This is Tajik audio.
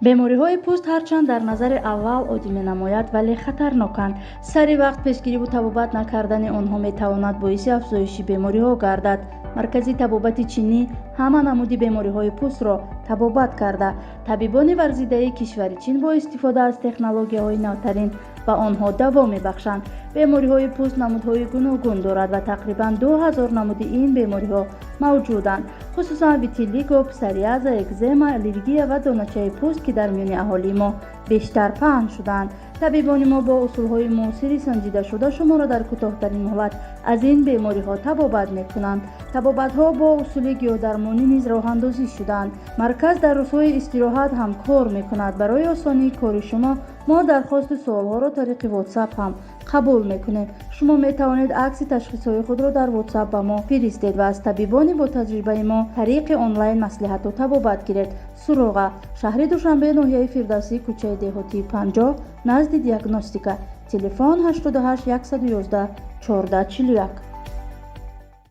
бемориҳои пӯст ҳарчанд дар назари аввал оддӣ менамояд, вале хатарноканд. Сари вақт пешгириву табобат накардани онҳо метавонад боиси афзоиши бемориҳо гардад. маркази табобати чинӣ ҳама намуди бемориҳои пӯстро табобат карда, табибони варзидаи кишвари чин бо истифода аз технологияҳои навтарин ба онҳо даво мебахшанд. бемориҳои пӯст намудҳои гуногун дорад ва тақрибан 2000 намуди ин бемориҳо мавҷуданд. хусусан витилиго, псориаза, экзема, аллергия ва доначаи пӯст ки дар миёни аҳолии мо бештар паҳн шуданд. табибони мо бо усулҳои муосири санҷидашуда шуморо дар кӯтоҳтарин муҳлат аз ин бемориҳо табобат мекунанд. табобатҳо бо усули гиёҳдармонӣ низ роҳандозӣ шуданд. марказ дар рӯзҳои истироҳат ҳам кор мекунад. барои осонии кори шумо мо дархосту суолҳоро тариқи WhatsApp ҳам қабул мекунем. шумо метавонед акси ташхисҳои худро дар WhatsApp ба мо фиристед ва аз табибони бо таҷрибаи мо тариқи онлайн маслиҳату табобат гиред. суроға, шаҳри душанбе, ноҳияи фирдавсӣ, кӯчаи деҳотии 50, назди диагностика. телефон 88 111 1441.